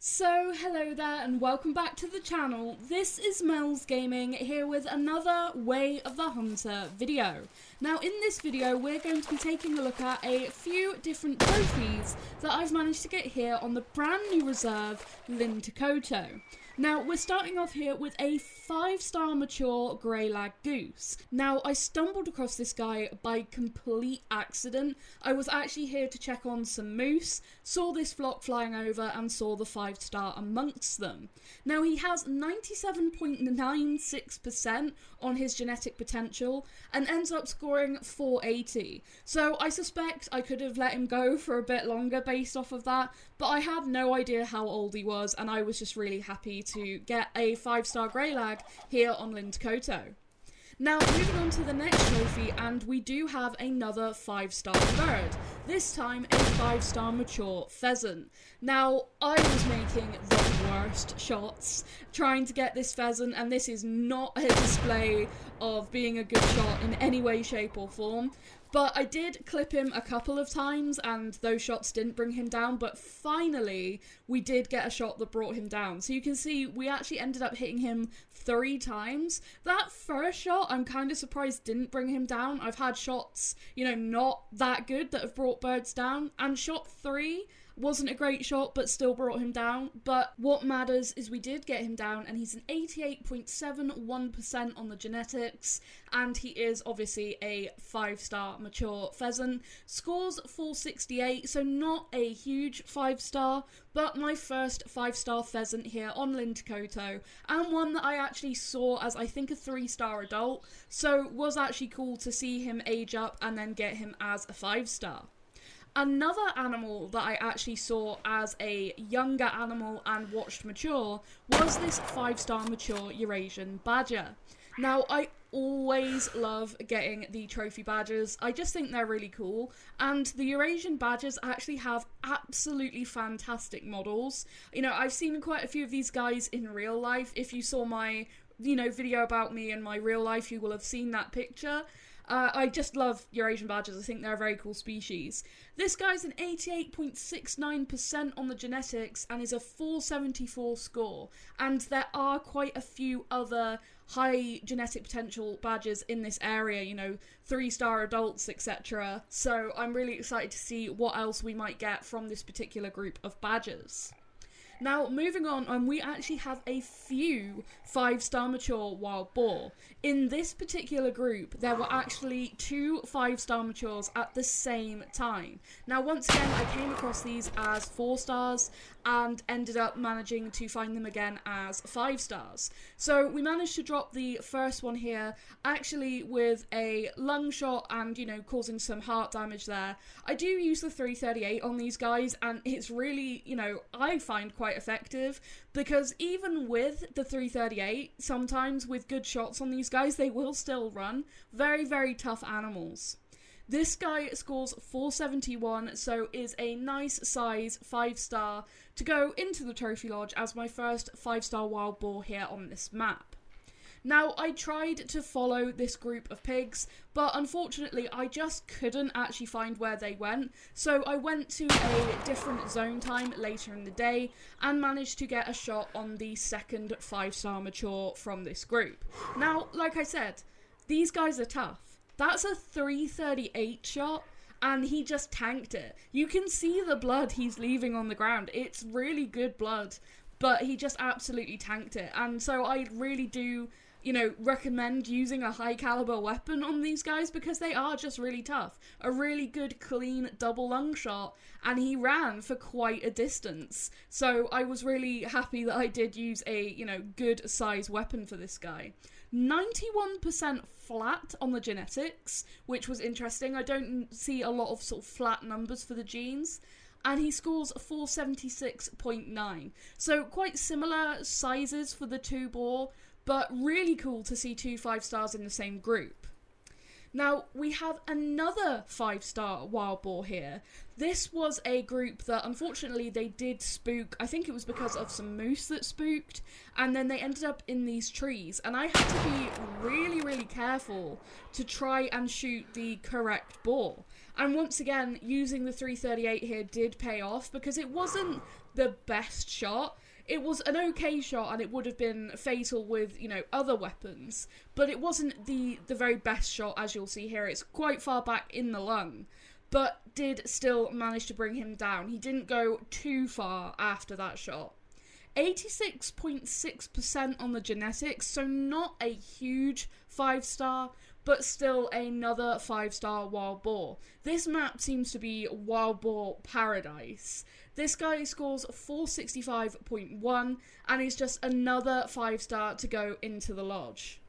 So hello there and welcome back to the channel. This is Mels Gaming here with another Way of the Hunter video. Now in this video we're going to be taking a look at a few different trophies that I've managed to get here on the brand new reserve Lintukoto. Now we're starting off here with a 5-star mature grey lag goose. Now I stumbled across this guy by complete accident. I was actually here to check on some moose, saw this flock flying over and saw the 5-star amongst them. Now he has 97.96% on his genetic potential and ends up scoring 480. So I suspect I could have let him go for a bit longer based off of that, but I had no idea how old he was and I was just really happy to get a 5-star grey lag here on Lintukoto. Now moving on to the next trophy, and we do have another 5-star bird, this time a 5-star mature pheasant. Now I was making the worst shots trying to get this pheasant, and this is not a display of being a good shot in any way, shape or form. But I did clip him a couple of times and those shots didn't bring him down, but finally we did get a shot that brought him down. So you can see we actually ended up hitting him 3 times. That first shot I'm kind of surprised didn't bring him down. I've had shots, not that good that have brought birds down, and shot 3 wasn't a great shot but still brought him down. But what matters is we did get him down, and he's an 88.71% on the genetics, and he is obviously a 5-star mature pheasant. Scores 468, so not a huge 5-star, but my first 5-star pheasant here on Lintukoto, and one that I actually saw as I think a 3-star adult, so was actually cool to see him age up and then get him as a 5-star. Another animal that I actually saw as a younger animal and watched mature was this 5-star mature Eurasian badger. Now, I always love getting the trophy badgers. I just think they're really cool, and the Eurasian badgers actually have absolutely fantastic models. I've seen quite a few of these guys in real life. If you saw my, video about me in my real life, you will have seen that picture. I just love Eurasian badgers. I think they're a very cool species. This guy's an 88.69% on the genetics and is a 474 score. And there are quite a few other high genetic potential badgers in this area, 3-star adults, etc. So I'm really excited to see what else we might get from this particular group of badgers. Now, moving on, we actually have a few 5-star mature wild boar. In this particular group, there were actually 2 5-star matures at the same time. Now, once again, I came across these as 4 stars and ended up managing to find them again as 5 stars. So we managed to drop the first one here, actually with a lung shot and, causing some heart damage there. I do use the 338 on these guys, and it's really, I find quite effective, because even with the 338, sometimes with good shots on these guys, they will still run. Very, very tough animals. This guy scores 471, so is a nice size 5-star to go into the trophy lodge as my first 5-star wild boar here on this map. Now, I tried to follow this group of pigs, but unfortunately I just couldn't actually find where they went, so I went to a different zone time later in the day and managed to get a shot on the second 5-star mature from this group. Now, like I said, these guys are tough. That's a 338 shot, and he just tanked it. You can see the blood he's leaving on the ground. It's really good blood, but he just absolutely tanked it. And so I really do, recommend using a high caliber weapon on these guys, because they are just really tough. A really good, clean double lung shot, and he ran for quite a distance. So I was really happy that I did use a, good size weapon for this guy. 91% flat on the genetics, which was interesting. I don't see a lot of sort of flat numbers for the genes. And he scores 476.9. So quite similar sizes for the 2 boar, but really cool to see 2 5-stars in the same group. Now, we have another 5-star wild boar here. This was a group that, unfortunately, they did spook. I think it was because of some moose that spooked, and then they ended up in these trees, and I had to be really, really careful to try and shoot the correct boar. And once again, using the 338 here did pay off, because it wasn't the best shot. It was an okay shot, and it would have been fatal with, you know, other weapons, but it wasn't the very best shot, as you'll see here. It's quite far back in the lung, but did still manage to bring him down. He didn't go too far after that shot. 86.6% on the genetics, so not a huge 5-star, but still another 5-star wild boar. This map seems to be wild boar paradise. This guy scores 465.1 and is just another 5-star to go into the lodge.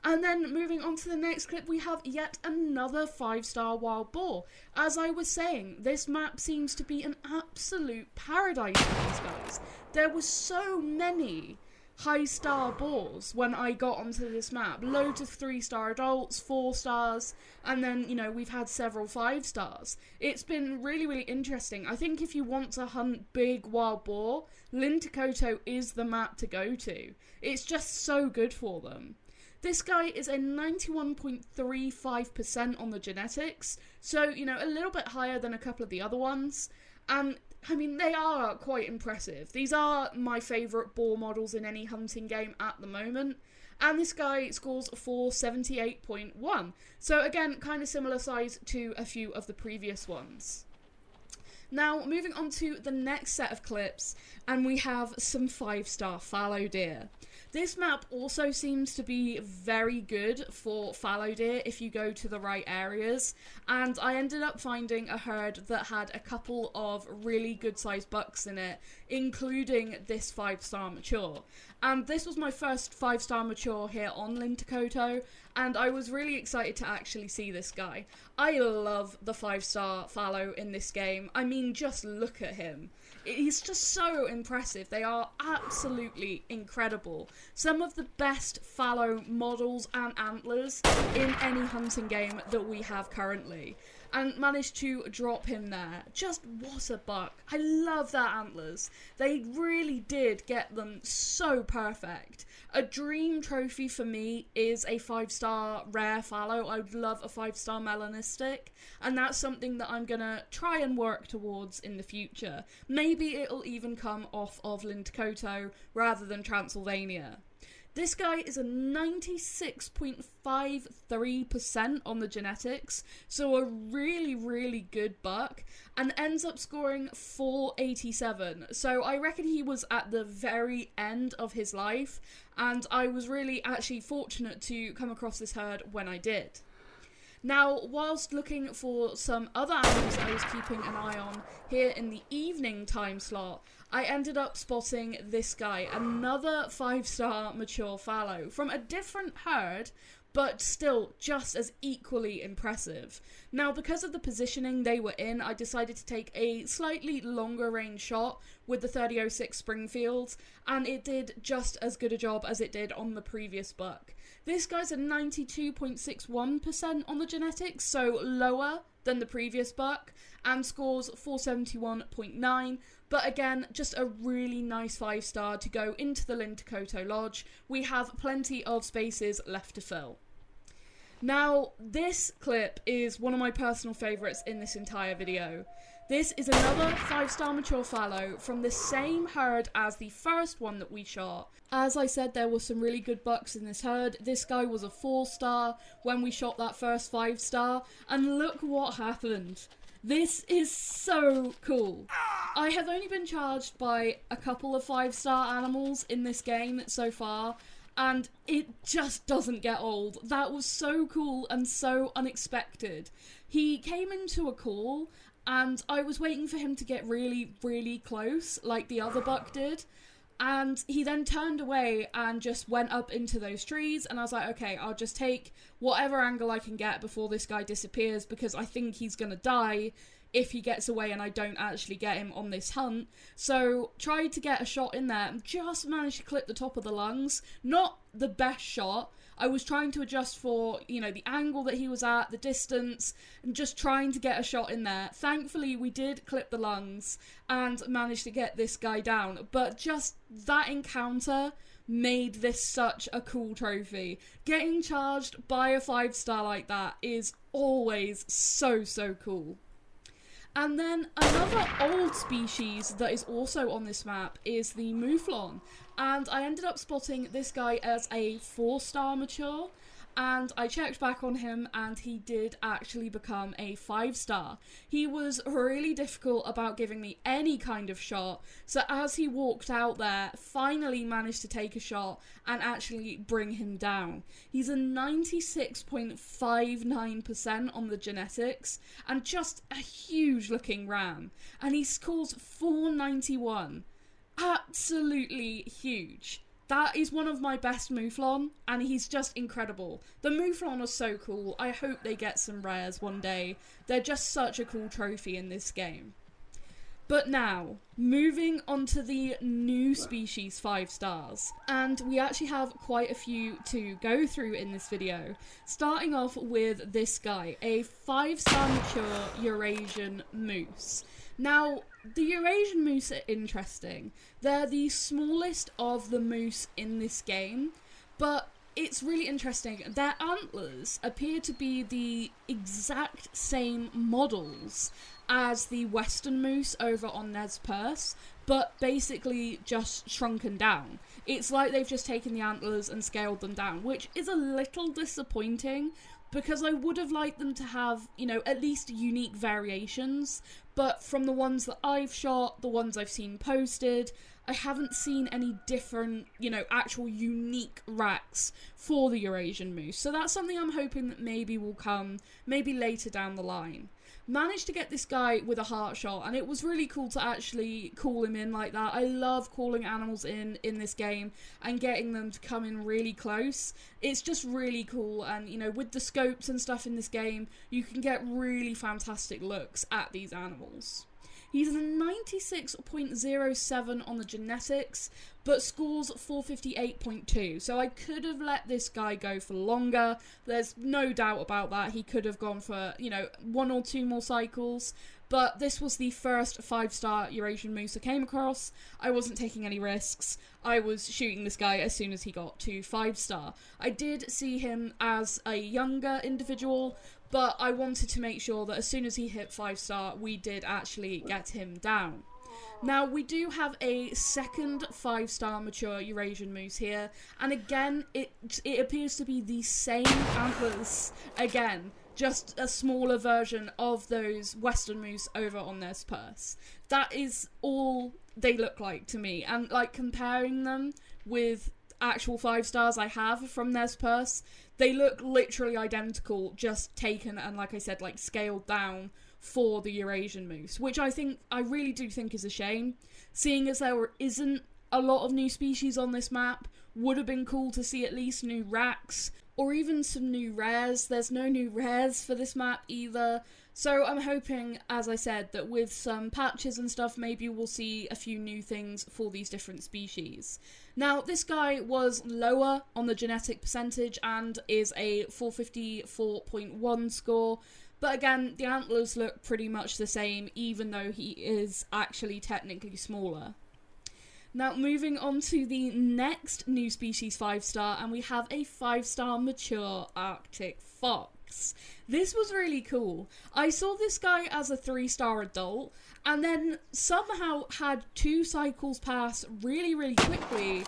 And then moving on to the next clip, we have yet another 5-star wild boar. As I was saying, this map seems to be an absolute paradise for these guys. There were so many high-star boars when I got onto this map. Loads of 3-star adults, 4 stars, and then, you know, we've had several 5 stars. It's been really, really interesting. I think if you want to hunt big wild boar, Lintukoto is the map to go to. It's just so good for them. This guy is a 91.35% on the genetics, so, you know, a little bit higher than a couple of the other ones. And, I mean, they are quite impressive. These are my favourite boar models in any hunting game at the moment. And this guy scores 478.1. So, again, kind of similar size to a few of the previous ones. Now, moving on to the next set of clips, and we have some 5-star fallow deer. This map also seems to be very good for fallow deer if you go to the right areas, and I ended up finding a herd that had a couple of really good sized bucks in it, including this 5-star mature. And this was my first 5-star mature here on Lintukoto, and I was really excited to actually see this guy. I love the 5-star fallow in this game. I mean, just look at him. He's just so impressive. They are absolutely incredible. Some of the best fallow models and antlers in any hunting game that we have currently. And managed to drop him there. Just what a buck. I love their antlers. They really did get them so perfect. A dream trophy for me is a 5-star rare fallow. I would love a 5-star melanistic, and that's something that I'm gonna try and work towards in the future. Maybe it'll even come off of Lintukoto rather than Transylvania. This guy is a 96.53% on the genetics, so a really, really good buck, and ends up scoring 487. So I reckon he was at the very end of his life, and I was really actually fortunate to come across this herd when I did. Now, whilst looking for some other animals that I was keeping an eye on here in the evening time slot, I ended up spotting this guy, another 5-star mature fallow from a different herd, but still just as equally impressive. Now, because of the positioning they were in, I decided to take a slightly longer range shot with the 3006 Springfield, and it did just as good a job as it did on the previous buck. This guy's a 92.61% on the genetics, so lower than the previous buck, and scores 471.9, but again, just a really nice 5-star to go into the Lintukoto Lodge. We have plenty of spaces left to fill. Now, this clip is one of my personal favourites in this entire video. This is another 5-star mature fallow from the same herd as the first one that we shot. As I said, there were some really good bucks in this herd. This guy was a 4-star when we shot that first 5-star, and look what happened. This is so cool. I have only been charged by a couple of 5-star animals in this game so far, and it just doesn't get old. That was so cool and so unexpected. He came into a call, and I was waiting for him to get really, really close, like the other buck did. And he then turned away and just went up into those trees, and I was like, okay, I'll just take whatever angle I can get before this guy disappears, because I think he's gonna die if he gets away and I don't actually get him on this hunt. So tried to get a shot in there and just managed to clip the top of the lungs. Not the best shot. I was trying to adjust for, you know, the angle that he was at, the distance, and just trying to get a shot in there. Thankfully, we did clip the lungs and managed to get this guy down. But just that encounter made this such a cool trophy. Getting charged by a 5-star like that is always so, so cool. And then another old species that is also on this map is the mouflon. And I ended up spotting this guy as a 4-star mature. And I checked back on him and he did actually become a 5-star. He was really difficult about giving me any kind of shot. So as he walked out there, finally managed to take a shot and actually bring him down. He's a 96.59% on the genetics and just a huge looking ram. And he scores 491. Absolutely huge. That is one of my best mouflon, and he's just incredible. The mouflon are so cool. I hope they get some rares one day. They're just such a cool trophy in this game. But now, moving on to the new species 5-stars. And we actually have quite a few to go through in this video. Starting off with this guy, a 5-star mature Eurasian moose. Now, the Eurasian moose are interesting. They're the smallest of the moose in this game, but it's really interesting. Their antlers appear to be the exact same models as the western moose over on Nez Perce, but basically just shrunken down. It's like they've just taken the antlers and scaled them down, which is a little disappointing, because I would have liked them to have, you know, at least unique variations, but from the ones that I've shot, the ones I've seen posted, I haven't seen any different, you know, actual unique racks for the Eurasian moose. So that's something I'm hoping that maybe will come, maybe later down the line. Managed to get this guy with a heart shot, and it was really cool to actually call him in like that. I love calling animals in this game and getting them to come in really close. It's just really cool, and you know, with the scopes and stuff in this game, you can get really fantastic looks at these animals. He's a 96.07 on the genetics, but scores 458.2. So I could have let this guy go for longer. There's no doubt about that. He could have gone for, you know, 1 or 2 more cycles. But this was the first 5-star Eurasian moose I came across. I wasn't taking any risks. I was shooting this guy as soon as he got to 5-star. I did see him as a younger individual, but I wanted to make sure that as soon as he hit 5-star, we did actually get him down. Now, we do have a second 5-star mature Eurasian moose here, and again, it appears to be the same antlers again, just a smaller version of those western moose over on Nez Perce. That is all they look like to me, and like comparing them with actual 5-stars I have from Nez Perce, they look literally identical, just taken and, like I said, like scaled down for the Eurasian moose, which I really do think is a shame, seeing as there isn't a lot of new species on this map. Would have been cool to see at least new racks, or even some new rares. There's no new rares for this map either, so I'm hoping, as I said, that with some patches and stuff, maybe we'll see a few new things for these different species. Now, this guy was lower on the genetic percentage and is a 454.1 score, but again, the antlers look pretty much the same, even though he is actually technically smaller. Now, moving on to the next new species 5-star, and we have a 5-star mature Arctic fox. This was really cool. I saw this guy as a 3-star adult, and then somehow had 2 cycles pass really, really quickly,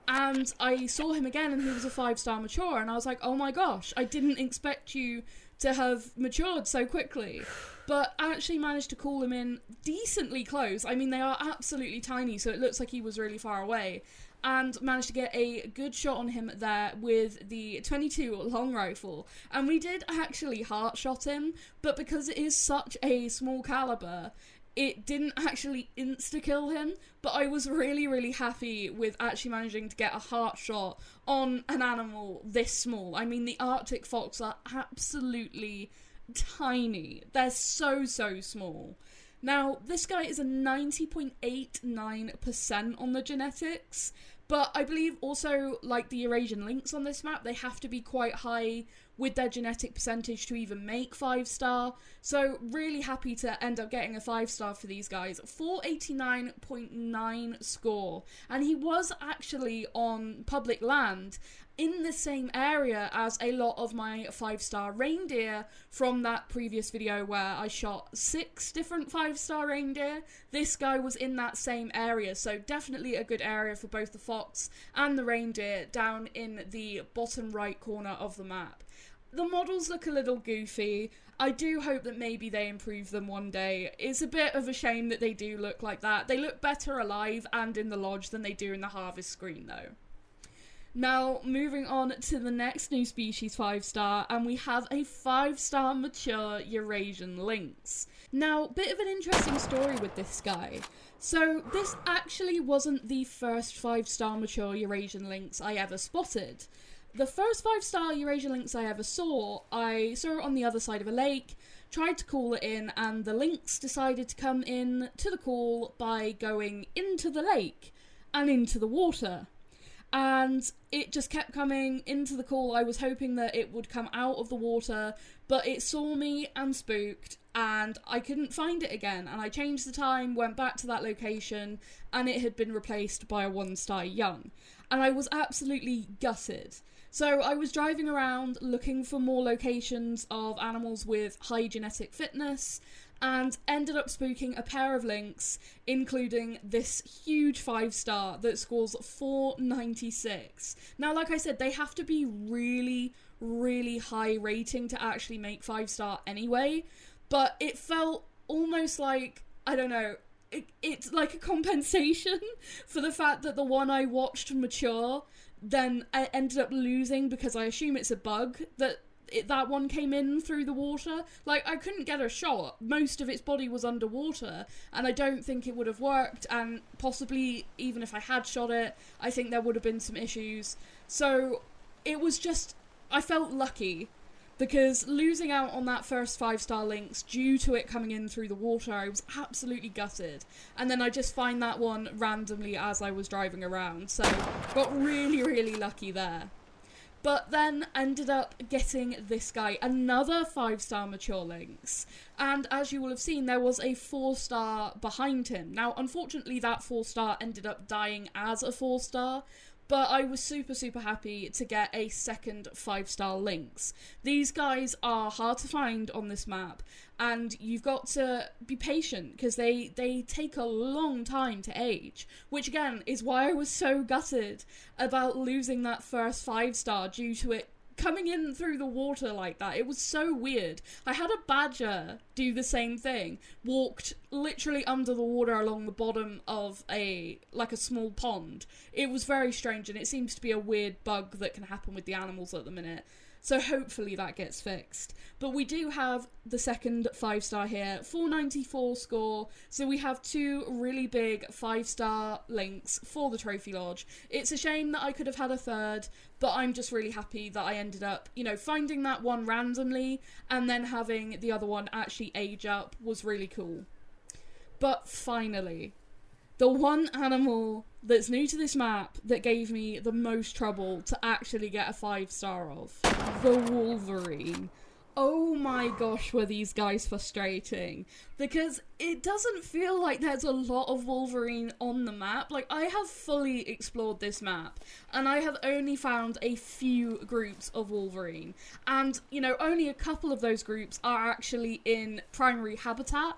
and I saw him again and he was a 5-star mature, and I was like, oh my gosh, I didn't expect you to have matured so quickly. But I actually managed to call him in decently close. I mean, they are absolutely tiny, so it looks like he was really far away. And managed to get a good shot on him there with the 22 long rifle. And we did actually heart shot him, but because it is such a small caliber, it didn't actually insta-kill him, but I was really, really happy with actually managing to get a heart shot on an animal this small. I mean, the Arctic fox are absolutely tiny. They're so small. Now, this guy is a 90.89% on the genetics, but I believe also, like the Eurasian Lynx on this map, they have to be quite high with their genetic percentage to even make 5-star. So really happy to end up getting a 5-star for these guys. 489.9 score. And he was actually on public land in the same area as a lot of my 5-star reindeer from that previous video where I shot 6 different 5-star reindeer. This guy was in that same area, so definitely a good area for both the fox and the reindeer down in the bottom right corner of the map. The models look a little goofy. I do hope that maybe they improve them one day. It's a bit of a shame that they do look like that. They look better alive and in the lodge than they do in the harvest screen though. Now, moving on to the next new species 5-star, and we have a 5-star mature Eurasian Lynx. Now, bit of an interesting story with this guy. So, this actually wasn't the first 5-star mature Eurasian Lynx I ever spotted. The first 5-star Eurasian Lynx I ever saw it on the other side of a lake, tried to call it in, and the lynx decided to come in to the call by going into the lake and into the water. And it just kept coming into the call. I was hoping that it would come out of the water, but it saw me and spooked, and I couldn't find it again. And I changed the time, went back to that location, and it had been replaced by a 1-star young. And I was absolutely gutted. So I was driving around looking for more locations of animals with high genetic fitness, and ended up spooking a pair of lynx, including this huge 5-star that scores 496. Now, like I said, they have to be really, really high rating to actually make 5-star anyway, but it felt almost like, I don't know, it's like a compensation for the fact that the one I watched mature, then I ended up losing because I assume it's a bug that that one came in through the water. Like, I couldn't get a shot. Most of its body was underwater, and I don't think it would have worked, and possibly even if I had shot it, I think there would have been some issues. So it was just, I felt lucky, because losing out on that first 5-star lynx due to it coming in through the water, I was absolutely gutted. And then I just find that one randomly as I was driving around, so got really, really lucky there. But then ended up getting this guy, another 5-star mature lynx. And as you will have seen, there was a 4-star behind him. Now, unfortunately, that 4-star ended up dying as a 4-star, but I was super, super happy to get a second 5-star lynx. These guys are hard to find on this map, and you've got to be patient because they take a long time to age, which again is why I was so gutted about losing that first 5-star due to it coming in through the water like that. It was so weird. I had a badger do the same thing. Walked literally under the water along the bottom of a small pond. It was very strange, and it seems to be a weird bug that can happen with the animals at the minute. So hopefully that gets fixed. But we do have the second 5-star here, 494 score. So we have 2 really big 5-star lynx for the trophy lodge. It's a shame that I could have had a third, but I'm just really happy that I ended up, finding that one randomly and then having the other one actually age up was really cool. But finally, the one animal that's new to this map that gave me the most trouble to actually get a 5-star of, the Wolverine. Oh my gosh, were these guys frustrating. Because it doesn't feel like there's a lot of Wolverine on the map. Like, I have fully explored this map, and I have only found a few groups of Wolverine. And, only a couple of those groups are actually in primary habitat.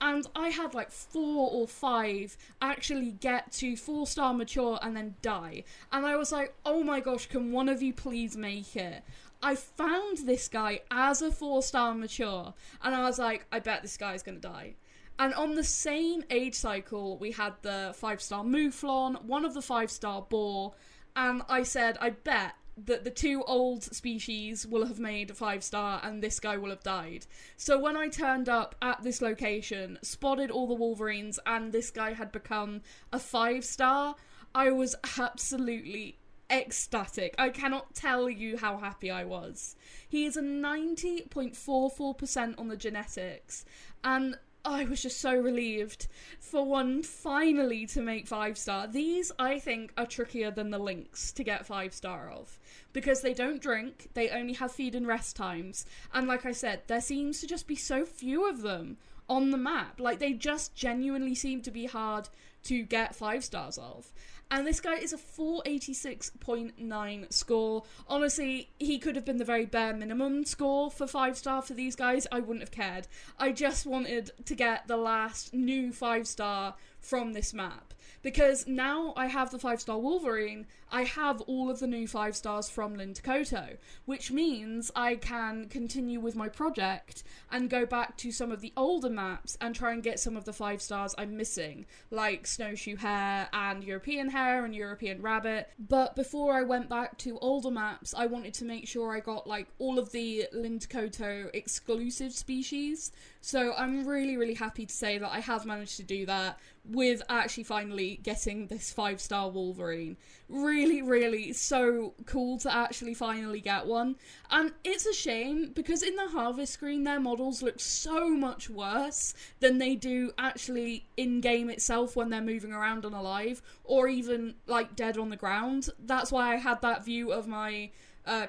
And I had 4 or 5 actually get to 4-star mature and then die. And I was like, oh my gosh, can one of you please make it? I found this guy as a 4-star mature, and I was like, I bet this guy's gonna die. And on the same age cycle, we had the 5-star mouflon, one of the 5-star boar, and I said, I bet that the 2 old species will have made a 5-star and this guy will have died. So when I turned up at this location, spotted all the Wolverines, and this guy had become a 5-star, I was absolutely ecstatic. I cannot tell you how happy I was. He is a 90.44% on the genetics, and I was just so relieved for one finally to make 5-star. These, I think, are trickier than the Lynx to get 5-star of, because they don't drink, they only have feed and rest times, and like I said, there seems to just be so few of them on the map. Like, they just genuinely seem to be hard to get 5 stars of. And this guy is a 486.9 score. Honestly, he could have been the very bare minimum score for 5-star for these guys. I wouldn't have cared. I just wanted to get the last new 5-star from this map. Because now I have the 5-star Wolverine, I have all of the new 5 stars from Lintukoto, which means I can continue with my project and go back to some of the older maps and try and get some of the 5 stars I'm missing, like Snowshoe Hare and European Hare and European Rabbit. But before I went back to older maps, I wanted to make sure I got like all of the Lintukoto exclusive species. So I'm really, really happy to say that I have managed to do that with actually finally getting this 5-star Wolverine. Really, really so cool to actually finally get one. And it's a shame because in the harvest screen their models look so much worse than they do actually in-game itself when they're moving around and alive, or even like dead on the ground. That's why I had that view of my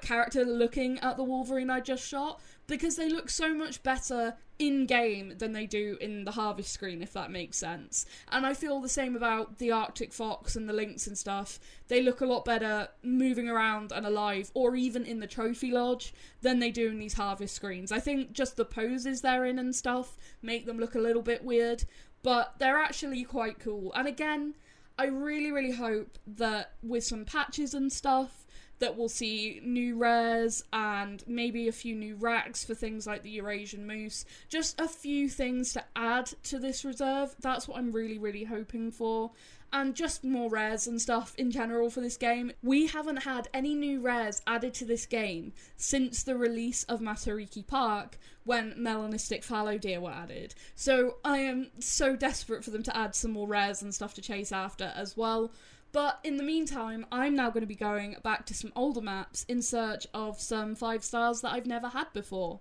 character looking at the Wolverine I just shot, because they look so much better in-game than they do in the harvest screen, if that makes sense. And I feel the same about the Arctic Fox and the Lynx and stuff. They look a lot better moving around and alive, or even in the trophy lodge, than they do in these harvest screens. I think just the poses they're in and stuff make them look a little bit weird, but they're actually quite cool. And again, I really, really hope that with some patches and stuff, that we'll see new rares and maybe a few new racks for things like the Eurasian moose. Just a few things to add to this reserve. That's what I'm really, really hoping for. And just more rares and stuff in general for this game. We haven't had any new rares added to this game since the release of Matariki Park, when melanistic fallow deer were added. So I am so desperate for them to add some more rares and stuff to chase after as well. But in the meantime, I'm now going to be going back to some older maps in search of some 5 stars that I've never had before.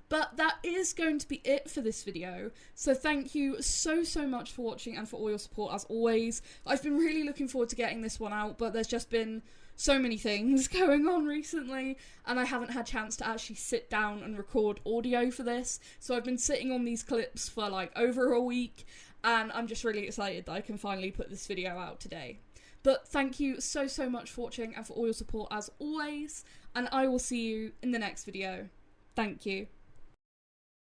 But that is going to be it for this video, so thank you so much for watching and for all your support as always. I've been really looking forward to getting this one out, but there's just been so many things going on recently, and I haven't had a chance to actually sit down and record audio for this, so I've been sitting on these clips for like over a week, and I'm just really excited that I can finally put this video out today. But thank you so much for watching and for all your support as always, and I will see you in the next video. Thank you.